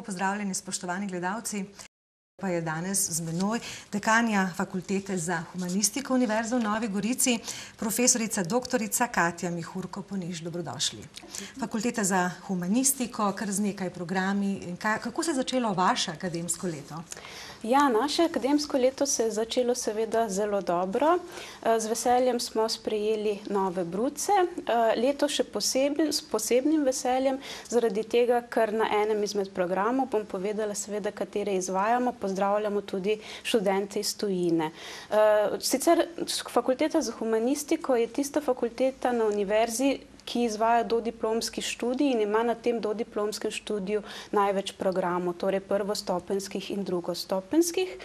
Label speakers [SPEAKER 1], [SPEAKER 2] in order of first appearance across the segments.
[SPEAKER 1] Lepo pozdravljeni, spoštovani gledalci. Pa je danes z menoj dekanja Fakultete za humanistiko Univerze v Novi Gorici, profesorica doktorica Katja Mihurko-Poniž. Dobrodošli. Fakulteta za humanistiko, kar z nekaj programi. Kako se je začelo vaše akademsko leto?
[SPEAKER 2] Ja, naše akademsko leto se je začelo seveda zelo dobro. Z veseljem smo sprejeli nove bruce. Leto še s posebnim veseljem, zaradi tega, ker na enem izmed programov, bom povedala seveda, katere izvajamo, pozdravljamo tudi študente iz tujine. Sicer Fakulteta za humanistiko je tista fakulteta na univerzi, ki izvaja dodiplomski študij in ima na tem dodiplomskem študiju največ programov, torej prvostopenjskih in drugostopenjskih.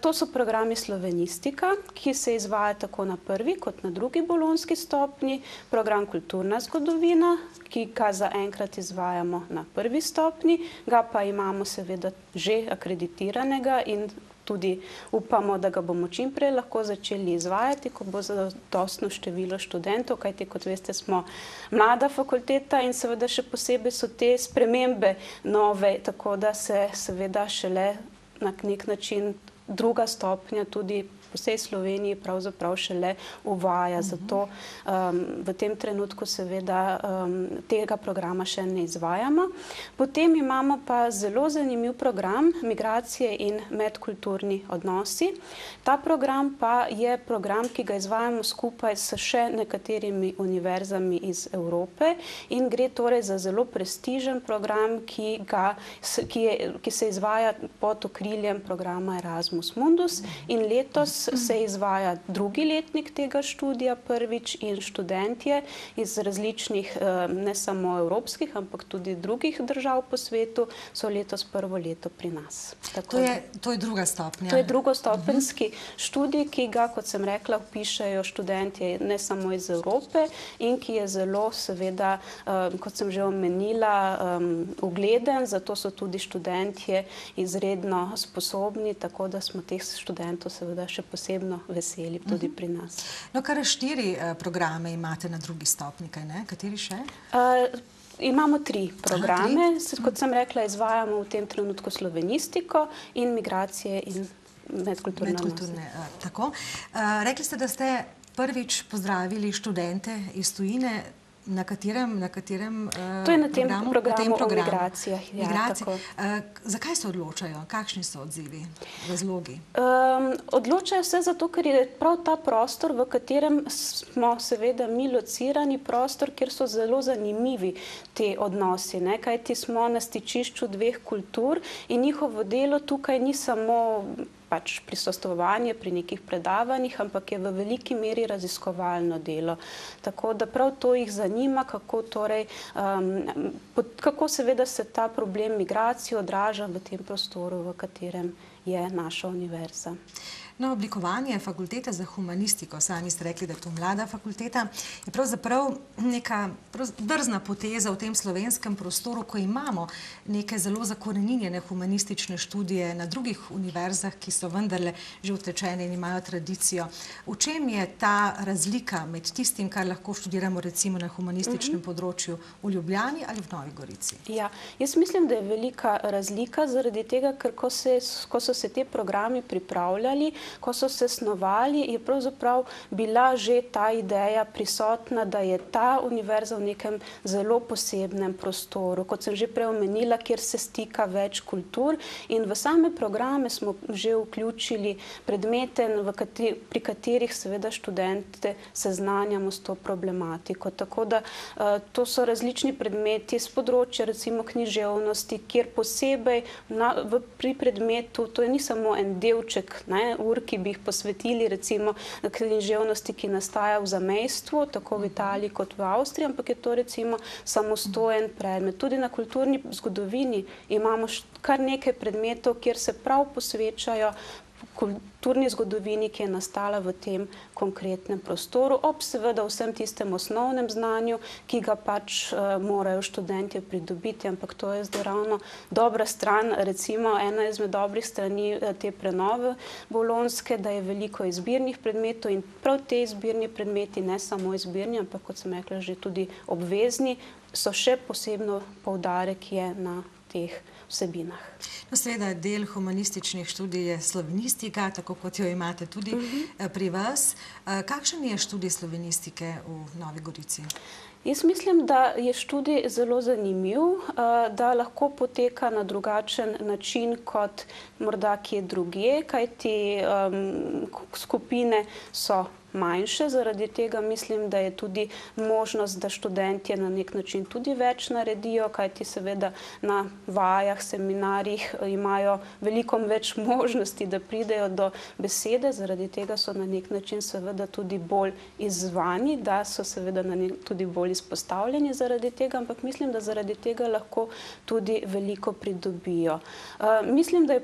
[SPEAKER 2] To so programi slovenistika, ki se izvaja tako na prvi kot na drugi bolonjski stopnji, program kulturna zgodovina, ki ga zaenkrat izvajamo na prvi stopnji, ga pa imamo seveda že akreditiranega in tudi upamo, da ga bomo čim prej lahko začeli izvajati, ko bo zadostno število študentov, kajti kot veste, smo mlada fakulteta in seveda še posebej so te spremembe nove, tako da se seveda šele na nek način druga stopnja tudi po vsej Sloveniji pravzaprav šele uvaja. Zato v tem trenutku seveda tega programa še ne izvajamo. Potem imamo pa zelo zanimiv program Migracije in medkulturni odnosi. Ta program pa je program, ki ga izvajamo skupaj s še nekaterimi univerzami iz Evrope in gre torej za zelo prestižen program, ki se izvaja pod okriljem programa Erasmus Mundus in letos se izvaja drugi letnik tega študija prvič in študentje iz različnih, ne samo evropskih, ampak tudi drugih držav po svetu, so letos prvo leto pri nas.
[SPEAKER 1] To je druga stopnja.
[SPEAKER 2] To je drugostopenjski študij, ki ga, kot sem rekla, vpišejo študentje ne samo iz Evrope in ki je zelo seveda, kot sem že omenila, ugleden, zato so tudi študentje izredno sposobni, tako da smo teh študentov seveda še posebno veseli tudi pri nas.
[SPEAKER 1] No, kar 4 programe imate na drugi stopnji, kaj ne? Kateri še?
[SPEAKER 2] Imamo 3 programe. Kot sem rekla, izvajamo v tem trenutku slovenistiko in migracije in medkulturne odnose.
[SPEAKER 1] Tako. Rekli ste, da ste prvič pozdravili študente iz tujine. Na katerem
[SPEAKER 2] to je na tem programu o migracijah.
[SPEAKER 1] Zakaj se odločajo? Kakšni so odzivi, razlogi?
[SPEAKER 2] Odločajo se zato, ker je prav ta prostor, v katerem smo seveda mi locirani, prostor, kjer so zelo zanimivi te odnosi, kajti smo na stičišču 2 kultur in njihovo delo tukaj ni samo prisostvovanje pri nekih predavanjih, ampak je v veliki meri raziskovalno delo. Tako da prav to jih zanima, kako seveda se ta problem migracije odraža v tem prostoru, v katerem je naša univerza.
[SPEAKER 1] No, oblikovanje Fakultete za humanistiko, sami ste rekli, da je to mlada fakulteta, je pravzaprav neka drzna poteza v tem slovenskem prostoru, ko imamo neke zelo zakoreninjene humanistične študije na drugih univerzah, ki so vendarle že utečene in imajo tradicijo. V čem je ta razlika med tistim, kar lahko študiramo recimo na humanističnem področju v Ljubljani ali v Novi Gorici?
[SPEAKER 2] Ja, jaz mislim, da je velika razlika zaradi tega, ker ko so se te programi pripravljali, ko so se snovali, je pravzaprav bila že ta ideja prisotna, da je ta univerza v nekem zelo posebnem prostoru, kot sem že prej omenila, kjer se stika več kultur in v same programe smo že vključili predmete, pri katerih seveda študente seznanjamo s to problematiko. Tako da to so različni predmeti z področja recimo književnosti, kjer posebej pri predmetu, to ni samo en delček ki bi jih posvetili recimo književnosti, ki nastaja v zamejstvu, tako v Italiji kot v Avstriji, ampak je to recimo samostojen predmet. Tudi na kulturni zgodovini imamo kar nekaj predmetov, kjer se prav posvečajo kulturni zgodovini, ki je nastala v tem konkretnem prostoru, ob seveda vsem tistem osnovnem znanju, ki ga morajo študentje pridobiti, ampak to je zdaj ravno dobra stran, recimo ena izmed dobrih strani te prenove bolonjske, da je veliko izbirnih predmetov in prav te izbirni predmeti, ne samo izbirni, ampak kot sem rekla že tudi obvezni, so še posebno poudarek je na teh vsebinah.
[SPEAKER 1] No, seveda, del humanističnih študij je slovenistika, tako kot jo imate tudi pri vas. Kakšen je študij slovenistike v Novi Gorici?
[SPEAKER 2] Jaz mislim, da je študij zelo zanimiv, da lahko poteka na drugačen način kot morda kje drugje, kajti skupine so manjše, zaradi tega mislim, da je tudi možnost, da študentje na nek način tudi več naredijo, kajti seveda na vajah, seminarjih imajo veliko več možnosti, da pridejo do besede, zaradi tega so na nek način seveda tudi bolj izzvani, da so seveda tudi bolj izpostavljeni zaradi tega, ampak mislim, da zaradi tega lahko tudi veliko pridobijo. Mislim, da je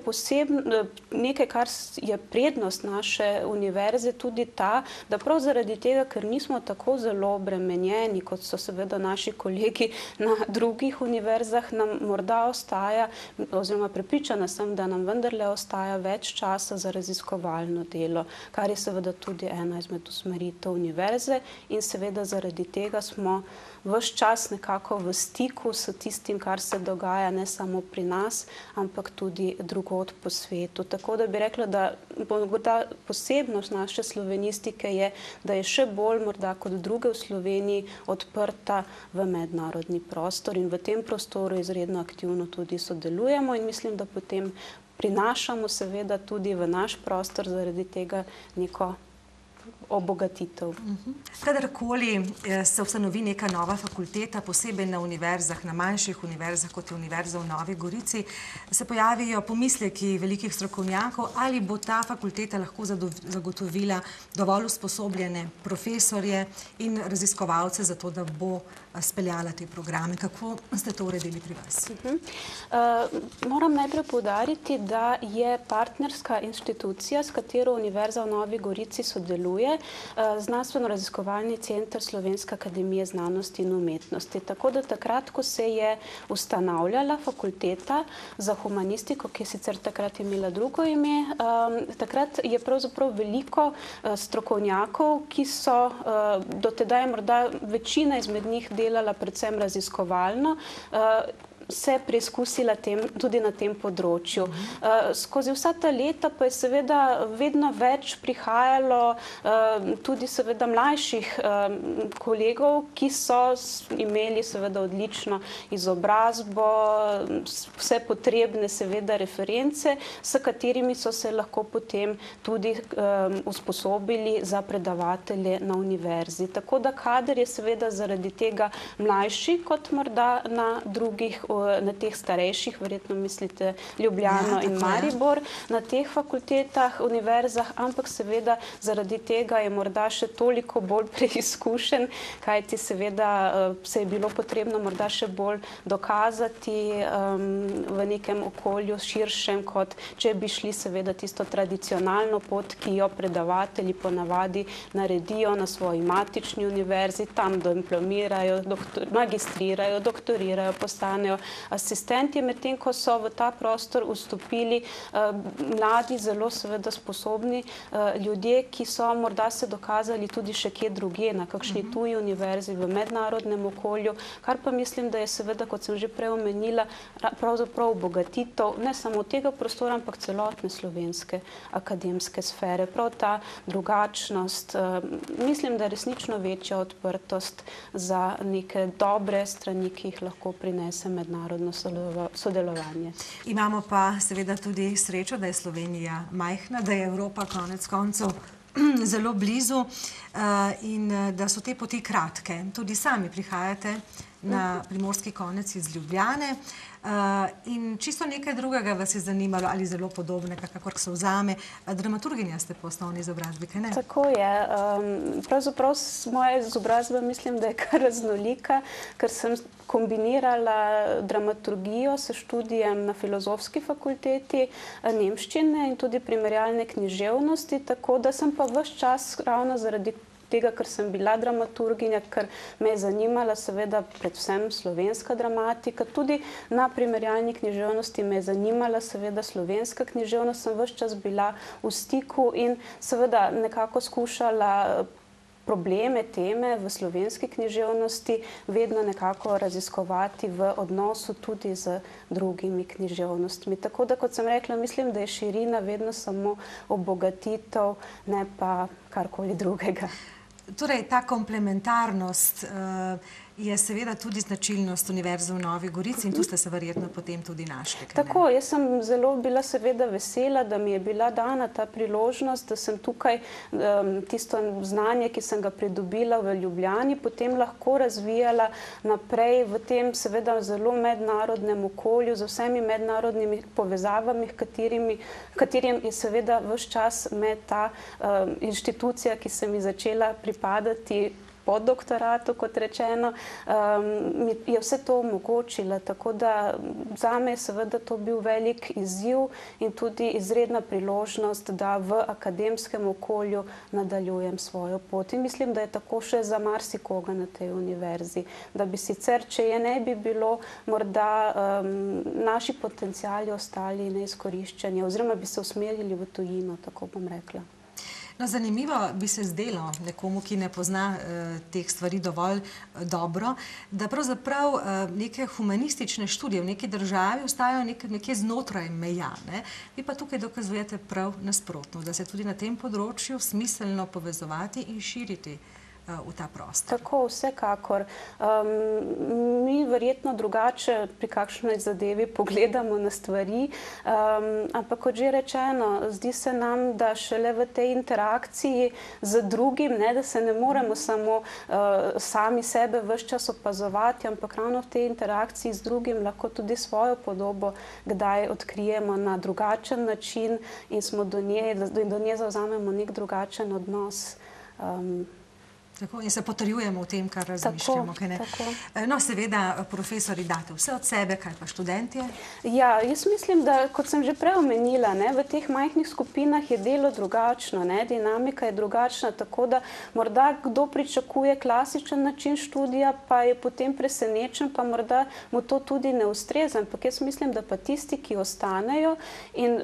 [SPEAKER 2] nekaj, kar je prednost naše univerze, tudi ta, da prav zaradi tega, ker nismo tako zelo obremenjeni, kot so seveda naši kolegi na drugih univerzah, nam morda ostaja, oziroma prepričana sem, da nam vendarle ostaja več časa za raziskovalno delo, kar je seveda tudi ena izmed usmeritev univerze in seveda zaradi tega smo ves čas nekako v stiku s tistim, kar se dogaja ne samo pri nas, ampak tudi drugod po svetu. Tako da bi rekla, da posebnost naše slovenistike je, da je še bolj morda kot druge v Sloveniji odprta v mednarodni prostor in v tem prostoru izredno aktivno tudi sodelujemo in mislim, da potem prinašamo seveda tudi v naš prostor zaradi tega neko obogatitev.
[SPEAKER 1] Kadarkoli se ustanovi neka nova fakulteta, posebej na univerzah, na manjših univerzah, kot je Univerza v Novi Gorici, se pojavijo pomisleki velikih strokovnjakov, ali bo ta fakulteta lahko zagotovila dovolj usposobljene profesorje in raziskovalce za to, da bo speljala te programe. Kako ste to uredili pri vas?
[SPEAKER 2] Moram najprej poudariti, da je partnerska inštitucija, s katero Univerza v Novi Gorici sodeluje, Znanstveno-raziskovalni center Slovenske akademije znanosti in umetnosti. Tako da takrat, ko se je ustanavljala fakulteta za humanistiko, ki je sicer takrat imela drugo ime, takrat je pravzaprav veliko strokovnjakov, ki so do tedaj morda večina izmed njih delala predvsem raziskovalno, se preizkusila tudi na tem področju. Skozi vsa ta leta pa je seveda vedno več prihajalo tudi seveda mlajših kolegov, ki so imeli seveda odlično izobrazbo, vse potrebne seveda reference, s katerimi so se lahko potem tudi usposobili za predavatelje na univerzi. Tako da kader je seveda zaradi tega mlajši kot morda na drugih na teh starejših, verjetno mislite Ljubljano in Maribor, na teh fakultetah, univerzah, ampak seveda zaradi tega je morda še toliko bolj preizkušen, kajti seveda se je bilo potrebno morda še bolj dokazati v nekem okolju širšem, kot če bi šli seveda tisto tradicionalno pot, ki jo predavatelji ponavadi naredijo na svoji matični univerzi, tam diplomirajo, magistrirajo, doktorirajo, postanejo asistenti, medtem ko so v ta prostor vstopili mladi, zelo seveda sposobni ljudje, ki so morda se dokazali tudi še kje drugje, na kakšni tuji univerzi, v mednarodnem okolju, kar pa mislim, da je seveda, kot sem že prej omenila, pravzaprav obogatitev ne samo tega prostora, ampak celotne slovenske akademske sfere. Prav ta drugačnost, mislim, da je resnično večja odprtost za neke dobre strani, ki jih lahko prinese mednarodno sodelovanje.
[SPEAKER 1] Imamo pa seveda tudi srečo, da je Slovenija majhna, da je Evropa konec koncev zelo blizu in da so te poti kratke. Tudi sami prihajate na primorski konec iz Ljubljane in čisto nekaj drugega vas je zanimalo ali zelo podobnega, kakor se vzame. Dramaturginja ste po osnovni izobrazbi, kaj ne?
[SPEAKER 2] Tako je. Pravzaprav moja izobrazba mislim, da je kar raznolika, ker sem kombinirala dramaturgijo s študijem na Filozofski fakulteti nemščine in tudi primerjalne književnosti, tako da sem pa ves čas ravno zaradi tega, ker sem bila dramaturginja, ker me je zanimala seveda predvsem slovenska dramatika, tudi na primerjalni književnosti me je zanimala seveda slovenska književnost, sem ves čas bila v stiku in seveda nekako skušala probleme, teme v slovenski književnosti vedno nekako raziskovati v odnosu tudi z drugimi književnostmi. Tako da, kot sem rekla, mislim, da je širina vedno samo obogatitev, ne pa karkoli drugega.
[SPEAKER 1] Torej, ta komplementarnost je seveda tudi značilnost Univerze v Novi Gorici in tu ste se verjetno potem tudi našli.
[SPEAKER 2] Tako, jaz sem zelo bila seveda vesela, da mi je bila dana ta priložnost, da sem tukaj tisto znanje, ki sem ga pridobila v Ljubljani, potem lahko razvijala naprej v tem seveda zelo mednarodnem okolju, z vsemi mednarodnimi povezavami, katerim je seveda ves čas med ta inštitucija, ki se mi začela pripadati po doktoratu, kot rečeno, je vse to omogočila. Tako da zame je seveda to bil velik izziv in tudi izredna priložnost, da v akademskem okolju nadaljujem svojo pot. In mislim, da je tako še za marsikoga na tej univerzi. Da bi sicer, če je ne bi bilo, morda naši potenciali ostali neizkoriščeni oziroma bi se usmerili v tujino, tako bom rekla.
[SPEAKER 1] No, zanimivo bi se zdelo nekomu, ki ne pozna teh stvari dovolj dobro, da pravzaprav neke humanistične študije v neki državi ostajajo nekje znotraj meja. Vi pa tukaj dokazujete prav nasprotno, da se tudi na tem področju smiselno povezovati in širiti v ta prostor.
[SPEAKER 2] Tako, vsekakor. Mi verjetno drugače pri kakšnej zadevi pogledamo na stvari, ampak kot že rečeno, zdi se nam, da šele v tej interakciji z drugim, da se ne moremo samo sami sebe ves čas opazovati, ampak ravno v tej interakciji z drugim lahko tudi svojo podobo kdaj odkrijemo na drugačen način in do nje zavzamemo nek drugačen odnos.
[SPEAKER 1] Tako, in se potrjujemo v tem, kar razmišljamo. No, seveda, profesori, date vse od sebe, kaj pa študentje?
[SPEAKER 2] Ja, jaz mislim, da, kot sem že prej omenila, v teh majhnih skupinah je delo drugačno, dinamika je drugačna, tako da morda kdo pričakuje klasičen način študija, pa je potem presenečen, pa morda mu to tudi ne ustreza. Ampak jaz mislim, da pa tisti, ki ostanejo in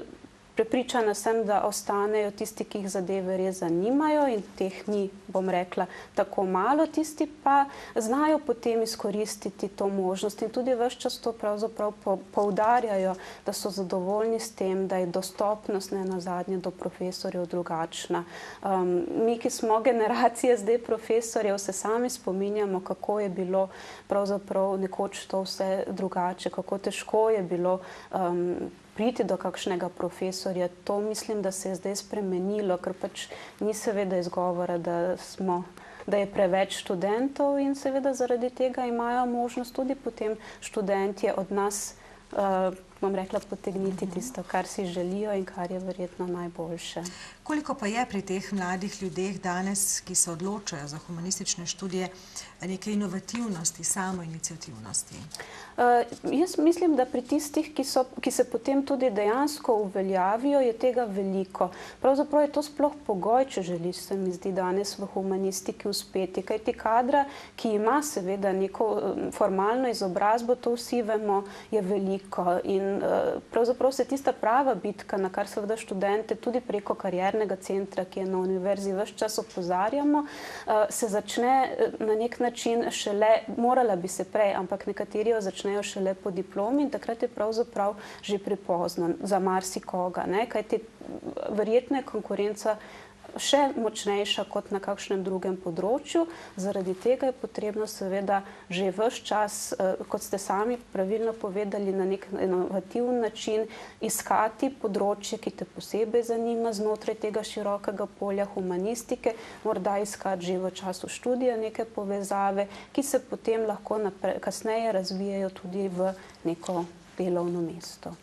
[SPEAKER 2] prepričana sem, da ostanejo tisti, ki jih zadeve res zanimajo in teh ni, bom rekla, tako malo, tisti pa znajo potem izkoristiti to možnost in tudi ves čas to pravzaprav poudarjajo, da so zadovoljni s tem, da je dostopnost nenazadnje do profesorjev drugačna. Mi, ki smo generacije zdaj profesorjev, se sami spominjamo, kako je bilo pravzaprav nekoč to vse drugače, kako težko je bilo priti do kakšnega profesorja. To mislim, da se je zdaj spremenilo, ker pač ni seveda izgovora, da je preveč študentov in seveda zaradi tega imajo možnost tudi potem študentje od nas, bom rekla, potegniti tisto, kar si želijo in kar je verjetno najboljše.
[SPEAKER 1] Koliko pa je pri teh mladih ljudeh danes, ki se odločajo za humanistične študije, neke inovativnosti, samoiniciativnosti?
[SPEAKER 2] Jaz mislim, da pri tistih, ki se potem tudi dejansko uveljavijo, je tega veliko. Pravzaprav je to sploh pogoj, če želiš, se mi zdi danes v humanistiki uspeti. Kajti kadra, ki ima seveda neko formalno izobrazbo, to vsi vemo, je veliko. In pravzaprav se tista prava bitka, na kar seveda študente tudi preko kariernega centra, ki je na univerzi ves čas opozarjamo, se začne na nek način šele, morala bi se prej, ampak nekateri jo začnejo šele po diplomi in takrat je pravzaprav že prepozno za marsikoga, kajti verjetno je konkurenca še močnejša kot na kakšnem drugem področju. Zaradi tega je potrebno seveda že ves čas, kot ste sami pravilno povedali, na nek inovativen način iskati področje, ki te posebej zanima znotraj tega širokega polja humanistike, morda iskati že v času študija neke povezave, ki se potem lahko kasneje razvijajo tudi v neko delovno mesto.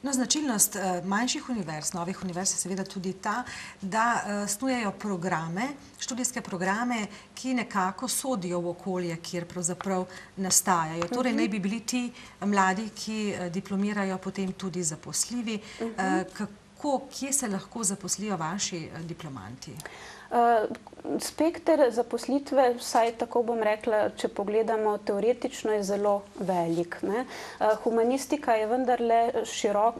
[SPEAKER 1] No, značilnost manjših univerz, novih univerz je seveda tudi ta, da snujejo programe, študijske programe, ki nekako sodijo v okolje, kjer pravzaprav nastajajo. Torej, naj bi bili ti mladi, ki diplomirajo, potem tudi zaposljivi. kje se lahko zaposlijo vaši diplomanti?
[SPEAKER 2] Spekter zaposlitve, vsaj tako bom rekla, če pogledamo teoretično, je zelo velik. Humanistika je vendarle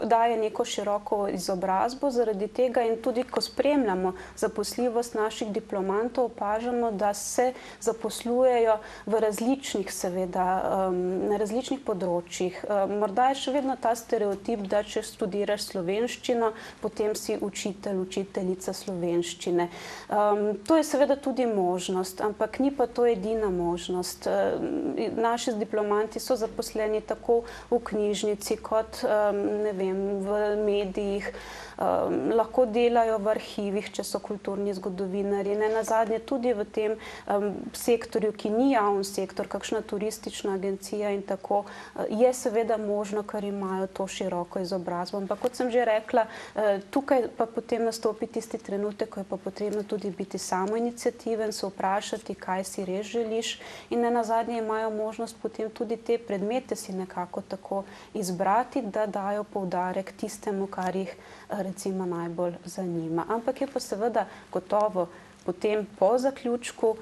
[SPEAKER 2] daje neko široko izobrazbo, zaradi tega in tudi, ko spremljamo zaposljivost naših diplomantov, opažamo, da se zaposlujejo v različnih, seveda, na različnih področjih. Morda je še vedno ta stereotip, da če študiraš slovenščino, potem si učitelj, učiteljica slovenščine. To je seveda tudi možnost, ampak ni pa to edina možnost. Naši diplomanti so zaposleni tako v knjižnici kot, ne vem, v medijih, lahko delajo v arhivih, če so kulturni zgodovinarji, nenazadnje tudi v tem sektorju, ki ni javni sektor, kakšna turistična agencija in tako, je seveda možno, ker imajo to široko izobrazbo. Ampak kot sem že rekla, tukaj pa potem nastopi tisti trenutek, ko je pa potrebno tudi biti samoiniciativen, se vprašati, kaj si res želiš, in nenazadnje imajo možnost potem tudi te predmete si nekako tako izbrati, da dajo poudarek tistemu, kar jih recimo najbolj zanima. Ampak je pa seveda gotovo potem po zaključku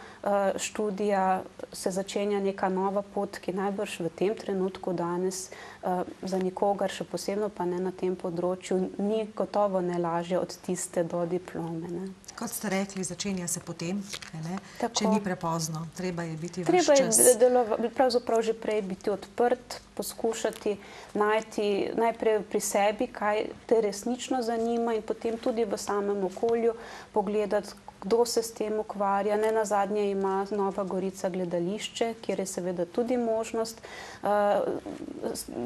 [SPEAKER 2] študija se začenja neka nova pot, ki najbrž v tem trenutku danes za nikogar, še posebno pa ne na tem področju, ni gotovo ne lažje od tiste do diplome.
[SPEAKER 1] Kot ste rekli, začenja se potem, če ni prepozno. Treba je biti vaš čas.
[SPEAKER 2] Treba je pravzaprav že prej biti odprt, poskušati najti najprej pri sebi, kaj te resnično zanima, in potem tudi v samem okolju pogledati, kdo se s tem ukvarja. Nenazadnje ima Nova Gorica gledališče, kjer je seveda tudi možnost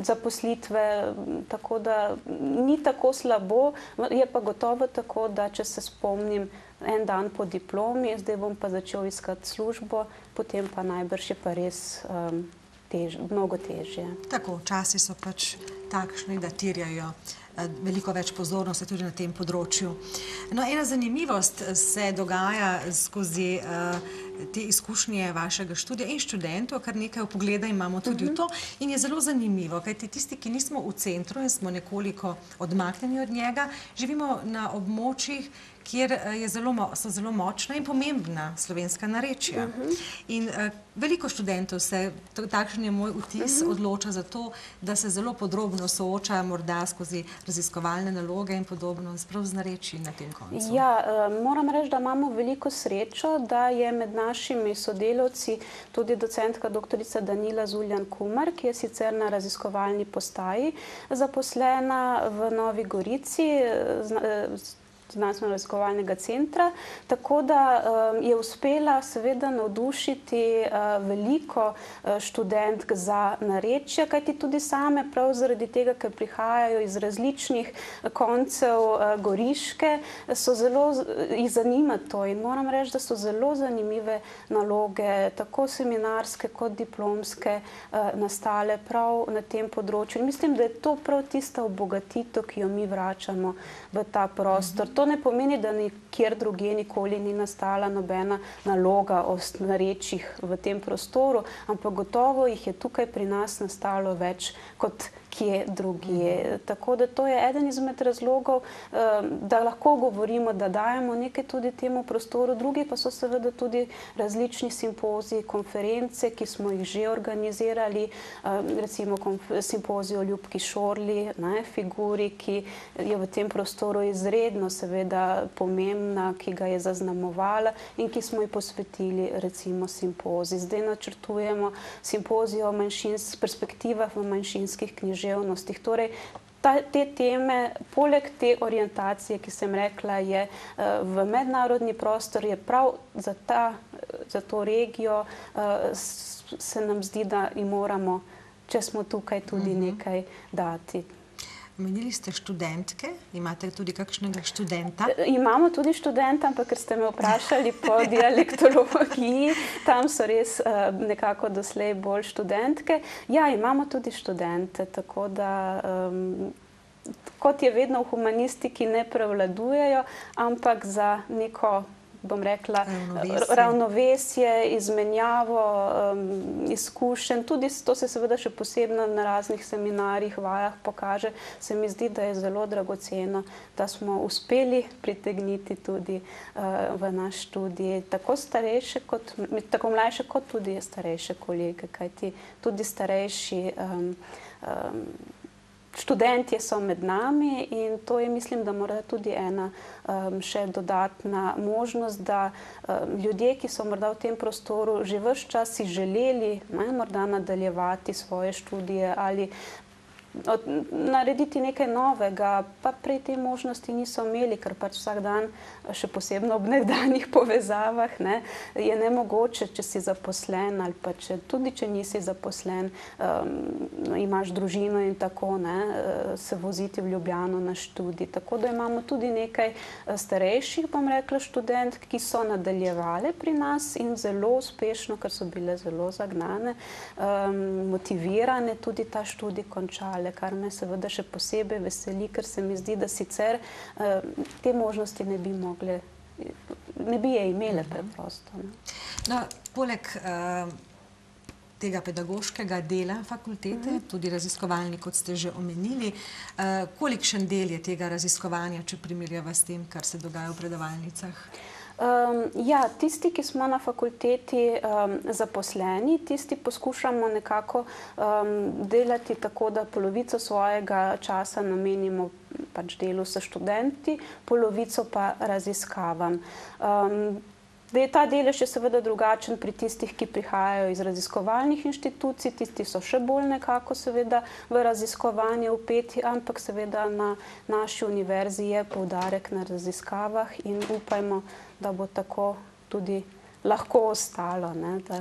[SPEAKER 2] zaposlitve, tako da ni tako slabo. Je pa gotovo tako, da če se spomnim en dan po diplomi, zdaj bom pa začel iskati službo, potem pa najbrž je pa res mnogo težje.
[SPEAKER 1] Tako, časi so pač takšni, da terjajo veliko več pozornosti tudi na tem področju. No, ena zanimivost se dogaja skozi te izkušnje vašega študija in študentov, kar nekaj vpogleda imamo tudi v to, in je zelo zanimivo, kajti tisti, ki nismo v centru in smo nekoliko odmaknjeni od njega, živimo na območjih, kjer so zelo močna in pomembna slovenska narečja. In veliko študentov se, takšen je moj vtis, odloča za to, da se zelo podrobno sooča morda skozi raziskovalne naloge in podobno, sprav z narečji na tem koncu.
[SPEAKER 2] Ja, moram reči, da imamo veliko srečo, da je med našimi sodelavci tudi docentka doktorica Danila Zuljan-Kumar, ki je sicer na raziskovalni postaji zaposlena v Novi Gorici, znanstveno-raziskovalnega centra, tako da je uspela seveda navdušiti veliko študentk za narečja, kajti tudi same prav zaradi tega, ker prihajajo iz različnih koncev Goriške, jih zanima to, in moram reči, da so zelo zanimive naloge, tako seminarske kot diplomske, nastale prav na tem področju. In mislim, da je to prav tista obogatitev, ki jo mi vračamo v ta prostor. To ne pomeni, da nikjer drugje nikoli ni nastala nobena naloga o narečjih v tem prostoru, ampak gotovo jih je tukaj pri nas nastalo več kot kje drugje. Tako da to je eden izmed razlogov, da lahko govorimo, da dajemo nekaj tudi temu prostoru. Drugi pa so seveda tudi različni simpoziji, konference, ki smo jih že organizirali, recimo simpozij o Ljubki Šorli, figuri, ki je v tem prostoru izredno seveda pomembna, ki ga je zaznamovala in ki smo ji posvetili recimo simpozij. Zdaj načrtujemo simpozij o perspektivah v manjšinskih književnostih. Torej, te teme, poleg te orientacije, ki sem rekla, je v mednarodni prostor, je prav za to regijo, se nam zdi, da jim moramo, če smo tukaj, tudi nekaj dati.
[SPEAKER 1] Omenili ste študentke, imate tudi kakšnega študenta?
[SPEAKER 2] Imamo tudi študenta, ampak ker ste me vprašali po dialektologiji, tam so res nekako doslej bolj študentke. Ja, imamo tudi študente, tako da, kot je vedno v humanistiki, ne prevladujejo, ampak za neko bom rekla, ravnovesje, izmenjavo izkušenj. Tudi to se seveda še posebno na raznih seminarjih, vajah pokaže. Se mi zdi, da je zelo dragoceno, da smo uspeli pritegniti tudi v naš študij tako starejše, tako mlajše, kot tudi starejše kolege, kajti tudi starejši študentje so med nami in to je, mislim, da mora tudi ena še dodatna možnost, da ljudje, ki so morda v tem prostoru že ves čas si želeli morda nadaljevati svoje študije ali narediti nekaj novega, pa prej te možnosti niso imeli, ker pač vsak dan, še posebno ob nekdanjih povezavah, je nemogoče, če si zaposlen ali pa tudi, če nisi zaposlen, imaš družino in tako, se voziti v Ljubljano na študij. Tako da imamo tudi nekaj starejših, bom rekla, študentk, ki so nadaljevale pri nas in zelo uspešno, ker so bile zelo zagnane, motivirane tudi ta študij končale, kar me seveda še posebej veseli, ker se mi zdi, da sicer te možnosti ne bi je imele preprosto.
[SPEAKER 1] No, poleg tega pedagoškega dela fakultete, tudi raziskovalni, kot ste že omenili, kolikšen del je tega raziskovanja, če primerjava s tem, kar se dogaja v predavalnicah?
[SPEAKER 2] Ja, tisti, ki smo na fakulteti zaposleni, tisti poskušamo nekako delati tako, da polovico svojega časa namenimo pač delu s študenti, polovico pa raziskavam. Da je ta delež seveda drugačen pri tistih, ki prihajajo iz raziskovalnih inštitucij, tisti so še bolj nekako seveda v raziskovanje vpeti, ampak seveda na naši univerzi je poudarek na raziskavah in upajmo, da bo tako tudi lahko ostalo.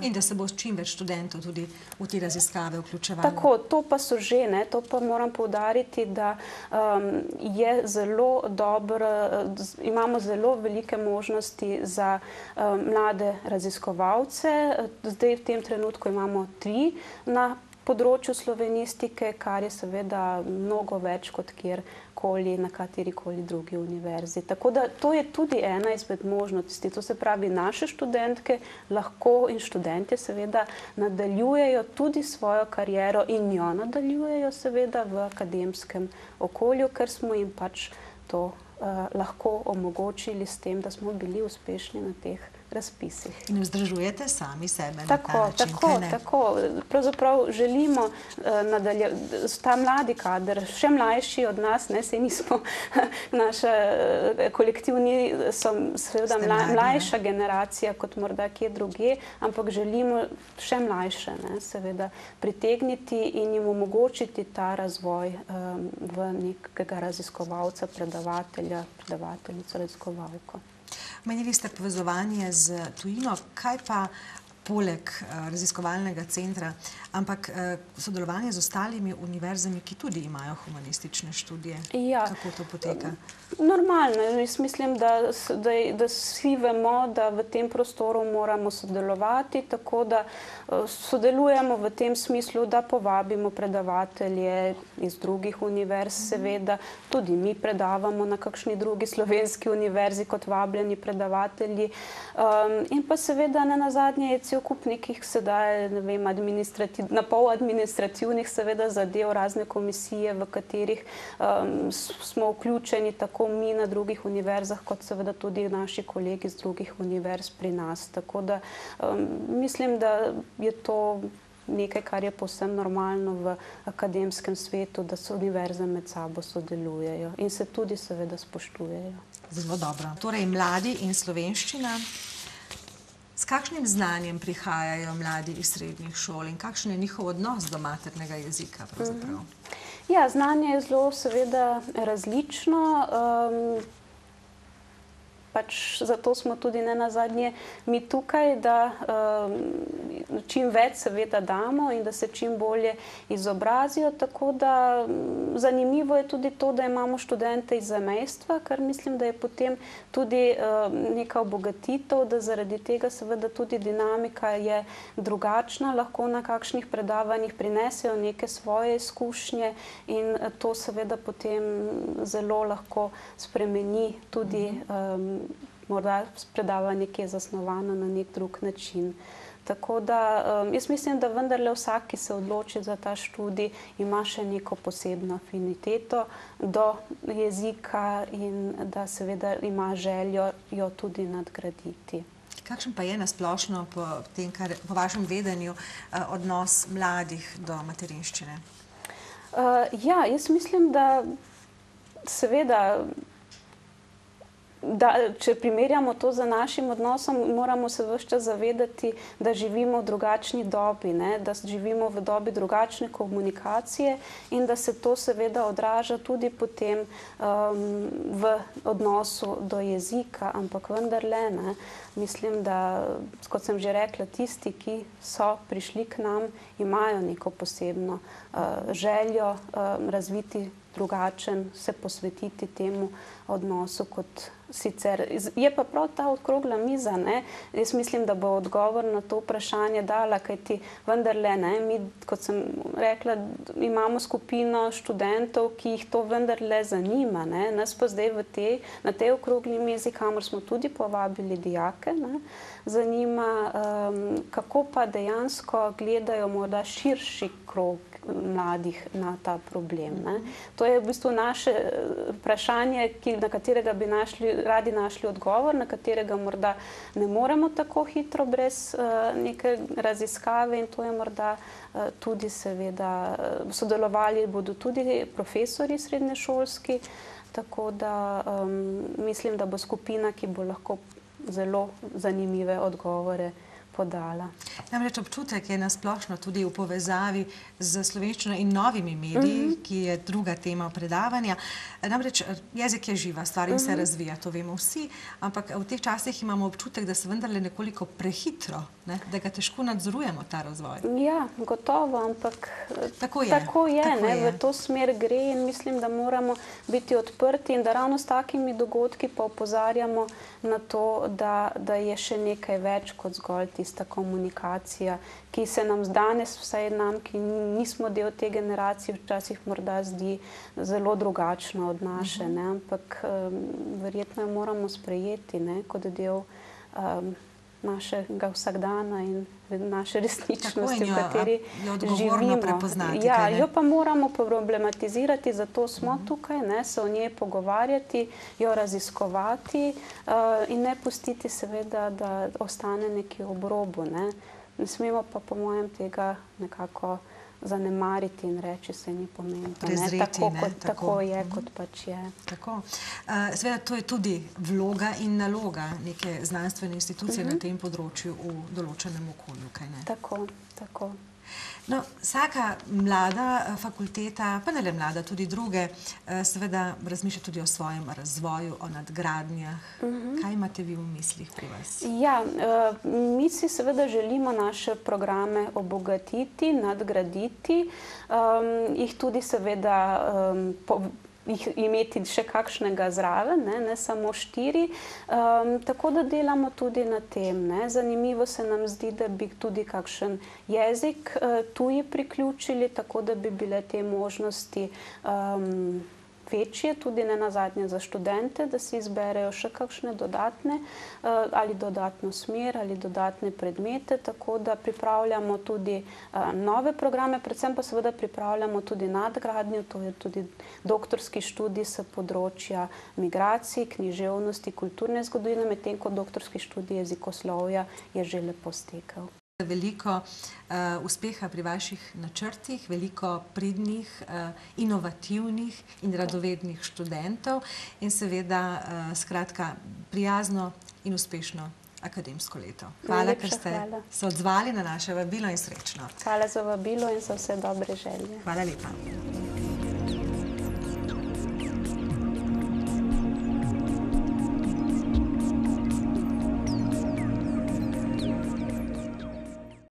[SPEAKER 1] In da se bo čim več študentov tudi v te raziskave vključevalo.
[SPEAKER 2] Tako, to pa so že, to pa moram poudariti, da je zelo dobro, imamo zelo velike možnosti za mlade raziskovalce. Zdaj v tem trenutku imamo 3 na področju slovenistike, kar je seveda mnogo več kot kjerkoli na katerikoli drugi univerzi. Tako da to je tudi ena izmed možnosti. To se pravi, naše študentke lahko in študentje seveda nadaljujejo tudi svojo kariero in jo nadaljujejo seveda v akademskem okolju, ker smo jim pač to lahko omogočili s tem, da smo bili uspešni na teh razpisih.
[SPEAKER 1] In vzdržujete sami sebe na ta način,
[SPEAKER 2] kaj ne? Tako. Pravzaprav želimo ta mladi kader, še mlajši od nas, saj nismo, naša kolektivni so seveda mlajša generacija kot morda kje druge, ampak želimo še mlajše seveda pritegniti in jim omogočiti ta razvoj v nekega raziskovalca, predavateljico, raziskovalko.
[SPEAKER 1] Omenili ste povezovanje z tujino, kaj pa poleg raziskovalnega centra, ampak sodelovanje z ostalimi univerzami, ki tudi imajo humanistične študije? Kako to poteka?
[SPEAKER 2] Normalno. Jaz mislim, da vsi vemo, da v tem prostoru moramo sodelovati, tako da sodelujemo v tem smislu, da povabimo predavatelje iz drugih univerz, seveda. Tudi mi predavamo na kakšni drugi slovenski univerzi kot vabljeni predavatelji. In pa seveda nenazadnje je cel kup nekih sedaj, ne vem, na pol administrativnih seveda zadev, razne komisije, v katerih smo vključeni tako mi na drugih univerzah, kot seveda tudi naši kolegi z drugih univerz pri nas. Tako da mislim, da je to nekaj, kar je povsem normalno v akademskem svetu, da so univerze med sabo sodelujejo in se tudi seveda spoštujejo.
[SPEAKER 1] Zelo dobro. Torej, mladi in slovenščina. S kakšnim znanjem prihajajo mladi iz srednjih šol in kakšen je njihov odnos do maternega jezika pravzaprav?
[SPEAKER 2] Ja, znanje je zelo seveda različno. Pač zato smo tudi nenazadnje mi tukaj, da čim več seveda damo in da se čim bolje izobrazijo, tako da zanimivo je tudi to, da imamo študente iz zamejstva, kar mislim, da je potem tudi neka obogatitev, da zaradi tega seveda tudi dinamika je drugačna, lahko na kakšnih predavanjih prinesejo neke svoje izkušnje in to seveda potem zelo lahko spremeni tudi morda predavanje, ki je zasnovano na nek drug način. Tako da jaz mislim, da vendarle vsak, ki se odloči za ta študij, ima še neko posebno afiniteto do jezika in da seveda ima željo jo tudi nadgraditi.
[SPEAKER 1] Kakšen pa je nasplošno po vašem vedenju odnos mladih do materinščine?
[SPEAKER 2] Ja, jaz mislim, da seveda, če primerjamo to z našim odnosom, moramo se ves čas zavedati, da živimo v drugačni dobi, da živimo v dobi drugačne komunikacije in da se to seveda odraža tudi potem v odnosu do jezika, ampak vendarle, mislim, da, kot sem že rekla, tisti, ki so prišli k nam, imajo neko posebno željo razviti drugačen, se posvetiti temu odnosu kot sicer. Je pa prav ta okrogla miza, jaz mislim, da bo odgovor na to vprašanje dala, kajti vendarle, mi, kot sem rekla, imamo skupino študentov, ki jih to vendarle zanima, nas pa zdaj na tej okrogli mizi, kamor smo tudi povabili dijake, zanima, kako pa dejansko gledajo morda širši krog mladih na ta problem. To je v bistvu naše vprašanje, na katerega bi radi našli odgovor, na katerega morda ne moremo tako hitro brez neke raziskave in to je morda tudi seveda, sodelovali bodo tudi profesorji srednješolski, tako da mislim, da bo skupina, ki bo lahko zelo zanimive odgovore podala.
[SPEAKER 1] Namreč občutek je nasplošno tudi v povezavi z slovenščino in novimi mediji, ki je druga tema predavanja. Namreč jezik je živa stvar in se razvija, to vemo vsi, ampak v teh časih imamo občutek, da se vendarle nekoliko prehitro, da ga težko nadzorujemo, ta razvoj.
[SPEAKER 2] Ja, gotovo, ampak tako je, v to smer gre in mislim, da moramo biti odprti in da ravno s takimi dogodki pa opozarjamo na to, da je še nekaj več kot zgolj tista komunikacija, ki se nam danes, vsaj nam, ki nismo del te generacije, včasih morda zdi zelo drugačno od naše, ampak verjetno jo moramo sprejeti kot del našega vsakdana in naše resničnosti, v kateri živimo. Ja, jo pa moramo problematizirati, zato smo tukaj, se o njej pogovarjati, jo raziskovati in ne pustiti seveda, da ostane nekje ob robu. Ne smemo pa po mojem tega nekako zanemariti in reči, se ni pomembno. Tako je, kot pač je.
[SPEAKER 1] Tako. Seveda, to je tudi vloga in naloga neke znanstvene institucije na tem področju v določenem okolju, kaj ne?
[SPEAKER 2] Tako.
[SPEAKER 1] No, vsaka mlada fakulteta, pa ne le mlada, tudi druge, seveda razmišlja tudi o svojem razvoju, o nadgradnjah. Kaj imate vi v mislih pri vas?
[SPEAKER 2] Ja, mi si seveda želimo naše programe obogatiti, nadgraditi, jih tudi seveda imeti še kakšnega zraven, ne samo 4, tako da delamo tudi na tem. Zanimivo se nam zdi, da bi tudi kakšen jezik tuji priključili, tako da bi bile te možnosti večje, tudi ne nazadnje za študente, da si izberejo še kakšne dodatne ali dodatno smer ali dodatne predmete, tako da pripravljamo tudi nove programe, predvsem pa seveda pripravljamo tudi nadgradnjo, to je tudi doktorski študij s področja migracij, književnosti, kulturne zgodovine, medtem ko doktorski študij jezikoslovja je že lepo stekel.
[SPEAKER 1] Veliko uspeha pri vaših načrtih, veliko pridnih, inovativnih in radovednih študentov in seveda skratka prijazno in uspešno akademsko leto. Hvala, ker ste se odzvali na naše vabilo in srečno.
[SPEAKER 2] Hvala za vabilo in za vse dobre želje.
[SPEAKER 1] Hvala lepa.